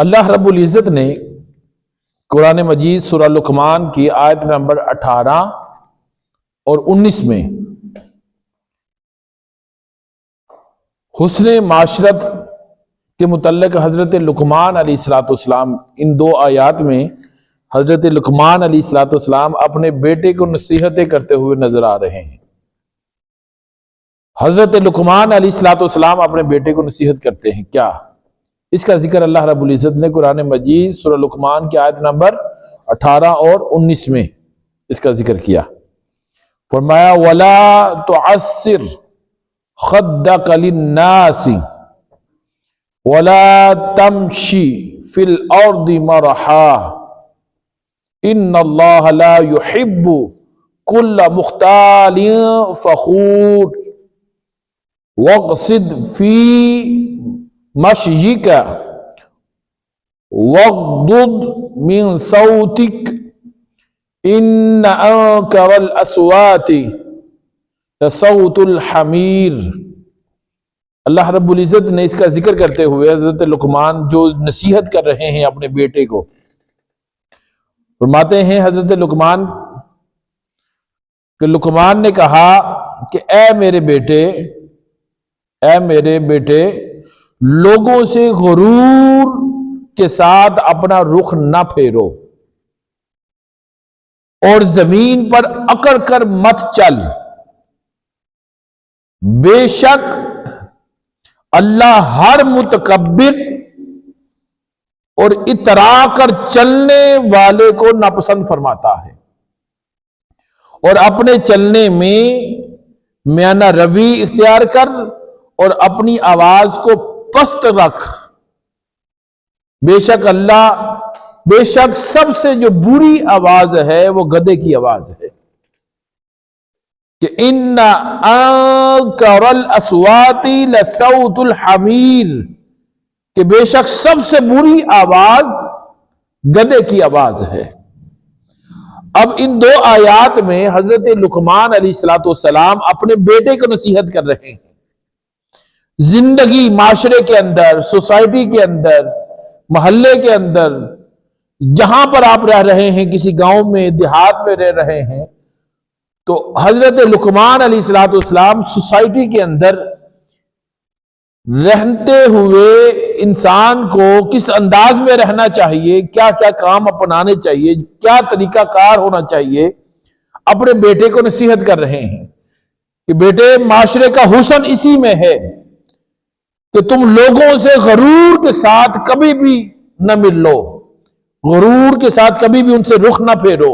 اللہ رب العزت نے قرآن مجید سورہ لقمان کی آیت نمبر 18 اور 19 میں حسن معاشرت کے متعلق حضرت لقمان علیہ السلام، ان دو آیات میں حضرت لقمان علیہ السلام اپنے بیٹے کو نصیحتیں کرتے ہوئے نظر آ رہے ہیں۔ حضرت لقمان علیہ السلام اپنے بیٹے کو نصیحت کرتے ہیں کیا؟ اس کا ذکر اللہ رب العزت نے قرآن مجید سورہ لقمان کی آیت نمبر 18 اور 19 میں اس کا ذکر کیا۔ فرمایا وَلَا تُعَسِّرْ خَدَّكَ لِلنَّاسِ وَلَا تَمْشِ فِي الْأَرْضِ مَرَحًا إِنَّ اللَّهَ لَا يُحِبُّ كُلَّ مُخْتَالٍ فَخُورٍ وَاقْصِدْ فِي مَشْيِكَ وَاغْضُضْ مِنْ صَوْتِكَ إِنَّ أَنْكَرَ الْأَصْوَاتِ لَصَوْتُ الْحَمِيرِ۔ اللہ رب العزت نے اس کا ذکر کرتے ہوئے حضرت لقمان جو نصیحت کر رہے ہیں اپنے بیٹے کو، فرماتے ہیں حضرت لقمان کہ لقمان نے کہا کہ اے میرے بیٹے لوگوں سے غرور کے ساتھ اپنا رخ نہ پھیرو اور زمین پر اکڑ کر مت چل، بے شک اللہ ہر متکبر اور اترا کر چلنے والے کو ناپسند فرماتا ہے، اور اپنے چلنے میں میانہ روی اختیار کر اور اپنی آواز کو پست رکھ، بے شک سب سے جو بری آواز ہے وہ گدھے کی آواز ہے، کہ ان انکر الاصوات لصوت الحمیر، کہ بے شک سب سے بری آواز گدھے کی آواز ہے۔ اب ان دو آیات میں حضرت لقمان علیہ السلام اپنے بیٹے کو نصیحت کر رہے ہیں۔ زندگی معاشرے کے اندر، سوسائٹی کے اندر، محلے کے اندر، جہاں پر آپ رہ رہے ہیں، کسی گاؤں میں، دیہات میں رہ رہے ہیں، تو حضرت لقمان علیہ السلام سوسائٹی کے اندر رہتے ہوئے انسان کو کس انداز میں رہنا چاہیے، کیا کیا کام اپنانے چاہیے، کیا طریقہ کار ہونا چاہیے، اپنے بیٹے کو نصیحت کر رہے ہیں کہ بیٹے معاشرے کا حسن اسی میں ہے کہ تم لوگوں سے غرور کے ساتھ کبھی بھی نہ مل لو، غرور کے ساتھ کبھی بھی ان سے رخ نہ پھیرو،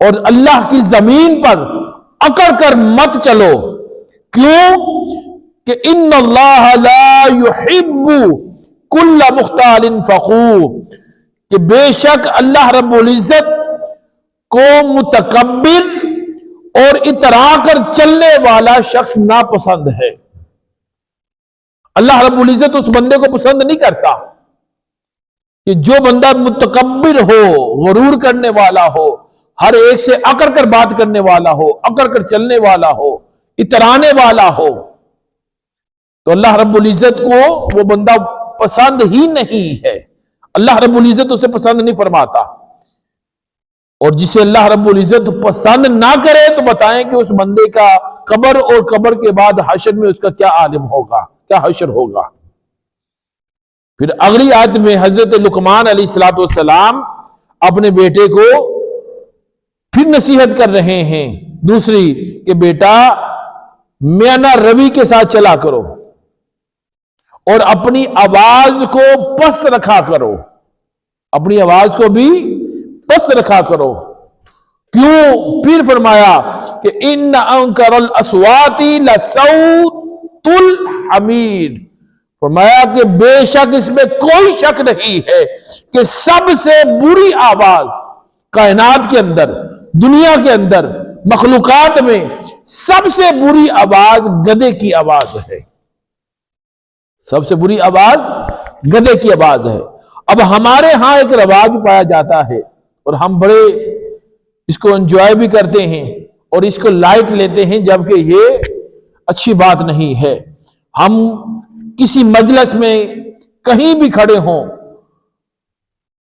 اور اللہ کی زمین پر اکڑ کر مت چلو۔ کیوں؟ کہ ان اللہ لا يحب کل مختال فخور، کہ بے شک اللہ رب العزت کو متکبر اور اترا کر چلنے والا شخص ناپسند ہے۔ اللہ رب العزت اس بندے کو پسند نہیں کرتا کہ جو بندہ متکبر ہو، غرور کرنے والا ہو، ہر ایک سے اکڑ کر بات کرنے والا ہو، اکڑ کر چلنے والا ہو، اترانے والا ہو، تو اللہ رب العزت کو وہ بندہ پسند ہی نہیں ہے۔ اللہ رب العزت اسے پسند نہیں فرماتا، اور جسے اللہ رب العزت پسند نہ کرے تو بتائیں کہ اس بندے کا قبر اور قبر کے بعد حشر میں اس کا کیا عالم ہوگا، کیا حشر ہوگا۔ پھر اگلی آیت میں حضرت لقمان علیہ السلام اپنے بیٹے کو پھر نصیحت کر رہے ہیں دوسری، کہ بیٹا میانہ روی کے ساتھ چلا کرو اور اپنی آواز کو پست رکھا کرو، اپنی آواز کو بھی پست رکھا کرو۔ کیوں؟ پھر فرمایا کہ ان انکر الاصوات لصوت الحمیر، فرمایا کہ بے شک اس میں کوئی شک نہیں ہے کہ سب سے بری آواز کائنات کے اندر، دنیا کے اندر، مخلوقات میں سب سے بری آواز گدھے کی آواز ہے، سب سے بری آواز گدھے کی آواز ہے۔ اب ہمارے ہاں ایک رواج پایا جاتا ہے اور ہم بڑے اس کو انجوائے بھی کرتے ہیں اور اس کو لائٹ لیتے ہیں، جبکہ یہ اچھی بات نہیں ہے۔ ہم کسی مجلس میں کہیں بھی کھڑے ہوں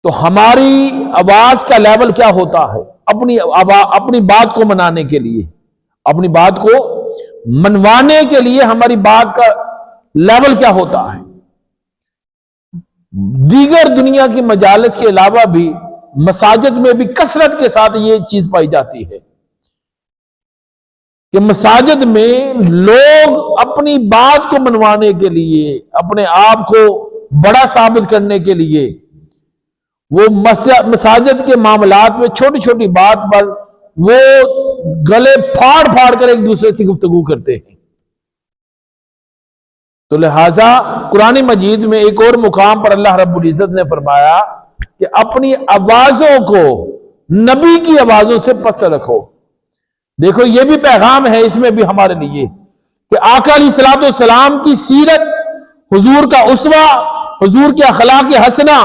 تو ہماری آواز کا لیول کیا ہوتا ہے اپنی بات کو منانے کے لیے، اپنی بات کو منوانے کے لیے ہماری بات کا لیول کیا ہوتا ہے؟ دیگر دنیا کی مجالس کے علاوہ بھی مساجد میں بھی کثرت کے ساتھ یہ چیز پائی جاتی ہے کہ مساجد میں لوگ اپنی بات کو منوانے کے لیے، اپنے آپ کو بڑا ثابت کرنے کے لیے، وہ مساجد کے معاملات میں چھوٹی چھوٹی بات پر وہ گلے پھاڑ پھاڑ کر ایک دوسرے سے گفتگو کرتے ہیں۔ تو لہٰذا قرآن مجید میں ایک اور مقام پر اللہ رب العزت نے فرمایا کہ اپنی آوازوں کو نبی کی آوازوں سے پست رکھو۔ دیکھو یہ بھی پیغام ہے اس میں بھی ہمارے لیے کہ آقا علیہ الصلوۃ والسلام کی سیرت، حضور کا اسوہ، حضور کے اخلاق حسنہ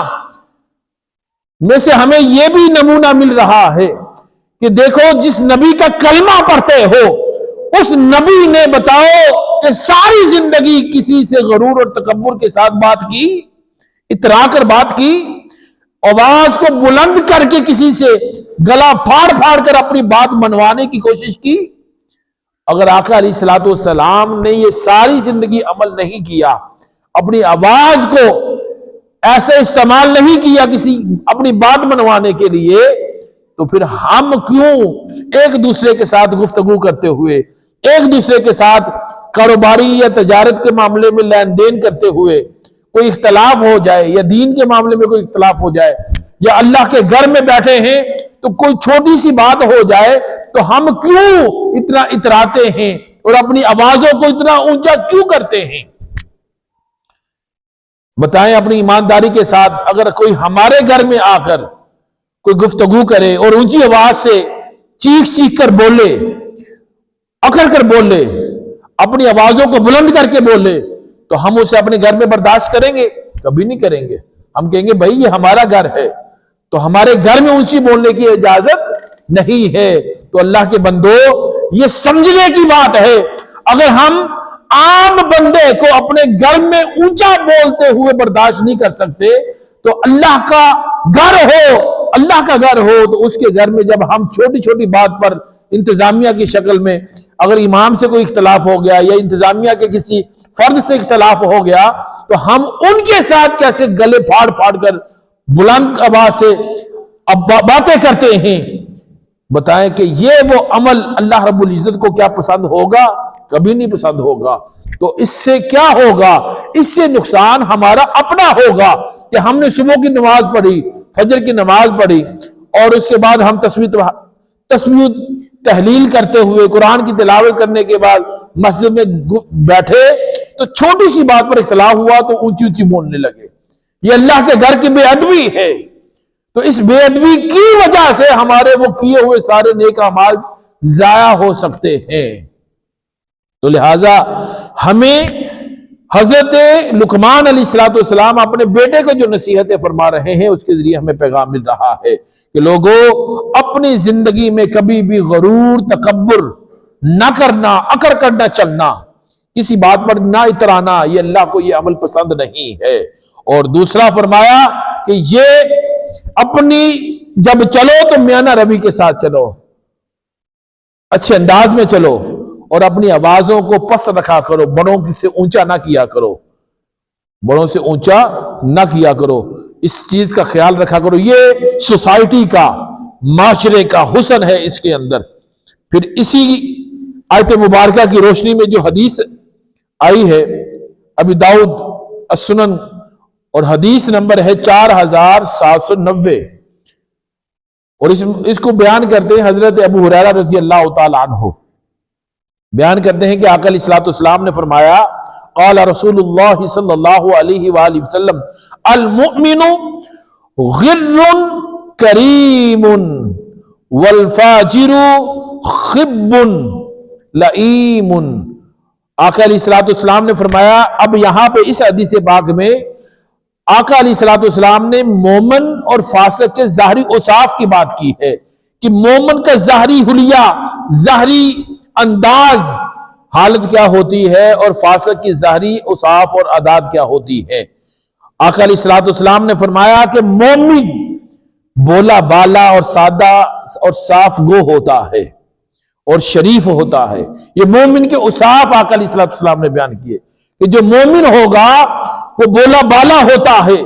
میں سے ہمیں یہ بھی نمونہ مل رہا ہے کہ دیکھو جس نبی کا کلمہ پڑھتے ہو اس نبی نے بتاؤ کہ ساری زندگی کسی سے غرور اور تکبر کے ساتھ بات کی، اترا کر بات کی، آواز کو بلند کر کے کسی سے گلا پھاڑ پھاڑ کر اپنی بات منوانے کی کوشش کی؟ اگر آقا علیہ الصلوۃ والسلام نے یہ ساری زندگی عمل نہیں کیا، اپنی آواز کو ایسے استعمال نہیں کیا کسی اپنی بات منوانے کے لیے، تو پھر ہم کیوں ایک دوسرے کے ساتھ گفتگو کرتے ہوئے، ایک دوسرے کے ساتھ کاروباری یا تجارت کے معاملے میں لین دین کرتے ہوئے کوئی اختلاف ہو جائے، یا دین کے معاملے میں کوئی اختلاف ہو جائے، یا اللہ کے گھر میں بیٹھے ہیں تو کوئی چھوٹی سی بات ہو جائے تو ہم کیوں اتنا اتراتے ہیں اور اپنی آوازوں کو اتنا اونچا کیوں کرتے ہیں؟ بتائیں اپنی ایمانداری کے ساتھ، اگر کوئی ہمارے گھر میں آ کر کوئی گفتگو کرے اور اونچی آواز سے چیخ چیخ کر بولے، اکڑ کر بولے، اپنی آوازوں کو بلند کر کے بولے، تو ہم اسے اپنے گھر میں برداشت کریں گے؟ کبھی نہیں کریں گے۔ ہم کہیں گے بھائی یہ ہمارا گھر ہے تو ہمارے گھر میں اونچی بولنے کی اجازت نہیں ہے۔ تو اللہ کے بندو یہ سمجھنے کی بات ہے، اگر ہم عام بندے کو اپنے گھر میں اونچا بولتے ہوئے برداشت نہیں کر سکتے تو اللہ کا گھر ہو تو اس کے گھر میں جب ہم چھوٹی چھوٹی بات پر انتظامیہ کی شکل میں اگر امام سے کوئی اختلاف ہو گیا یا انتظامیہ کے کسی فرد سے اختلاف ہو گیا تو ہم ان کے ساتھ کیسے گلے پھاڑ پھاڑ کر بلند آواز سے باتیں کرتے ہیں؟ بتائیں کہ یہ وہ عمل اللہ رب العزت کو کیا پسند ہوگا؟ کبھی نہیں پسند ہوگا۔ تو اس سے کیا ہوگا؟ اس سے نقصان ہمارا اپنا ہوگا کہ ہم نے صبح کی نماز پڑھی، فجر کی نماز پڑھی اور اس کے بعد ہم تسبیح تحلیل کرتے ہوئے قرآن کی تلاوت کرنے کے بعد مسجد میں بیٹھے تو چھوٹی سی بات پر اختلاف ہوا تو اونچی اونچی بولنے لگے۔ یہ اللہ کے گھر کی بے ادبی ہے۔ تو اس بے ادبی کی وجہ سے ہمارے وہ کیے ہوئے سارے نیک اعمال ضائع ہو سکتے ہیں۔ تو لہٰذا ہمیں حضرت لقمان علیہ الصلوۃ والسلام اپنے بیٹے کو جو نصیحتیں فرما رہے ہیں اس کے ذریعے ہمیں پیغام مل رہا ہے کہ لوگوں اپنی زندگی میں کبھی بھی غرور، تکبر نہ کرنا، اکڑ کر نہ چلنا، کسی بات پر نہ اترانا، یہ اللہ کو یہ عمل پسند نہیں ہے۔ اور دوسرا فرمایا کہ یہ اپنی جب چلو تو میانہ روی کے ساتھ چلو، اچھے انداز میں چلو اور اپنی آوازوں کو پست رکھا کرو، بڑوں سے اونچا نہ کیا کرو، بڑوں سے اونچا نہ کیا کرو، اس چیز کا خیال رکھا کرو۔ یہ سوسائٹی کا، معاشرے کا حسن ہے اس کے اندر۔ پھر اسی آیت مبارکہ کی روشنی میں جو حدیث آئی ہے ابی داؤد السنن اور حدیث نمبر ہے 4790 اور اس کو بیان کرتے ہیں حضرت ابو ہریرہ رضی اللہ تعالی عنہ، بیان کرتے ہیں کہ آقا علیہ الصلوۃ والسلام نے فرمایا قال رسول اللہ صلی اللہ علیہ وآلہ وسلم المؤمن غر کریم والفاجر خب لئیم۔ آقا علیہ الصلوۃ والسلام نے فرمایا، اب یہاں پہ اس حدیث پاک میں آقا علیہ الصلوۃ والسلام نے مومن اور فاسق کے ظاہری اوصاف کی بات کی ہے کہ مومن کا ظاہری حلیہ، ظاہری انداز حالت کیا ہوتی ہے اور فاسق کی ظاہری اوصاف اور عادات کیا ہوتی ہے۔ آقا علیہ الصلوۃ والسلام نے فرمایا کہ مومن بولا بالا اور سادہ اور صاف گو ہوتا ہے اور شریف ہوتا ہے. یہ مومن کے اوصاف آقا علیہ السلام نے بیان کیے کہ جو مومن ہوگا وہ بولا بالا ہوتا ہے،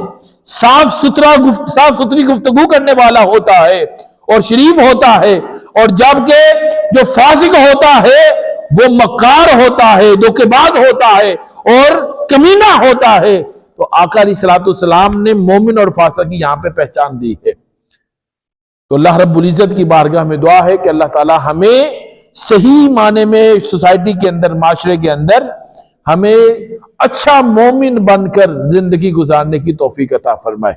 صاف ستھری گفتگو کرنے والا ہوتا ہے اور شریف ہوتا ہے، اور جبکہ جو فاسق ہوتا ہے وہ مکار ہوتا ہے، دھوکے باز ہوتا ہے اور کمینہ ہوتا ہے. تو آقا علیہ السلام نے مومن اور فاسق کی یہاں پہ پہچان دی ہے. تو اللہ رب العزت کی بارگاہ میں دعا ہے کہ اللہ تعالی ہمیں صحیح معنی میں سوسائٹی کے اندر، معاشرے کے اندر ہمیں اچھا مومن بن کر زندگی گزارنے کی توفیق عطا فرمائے.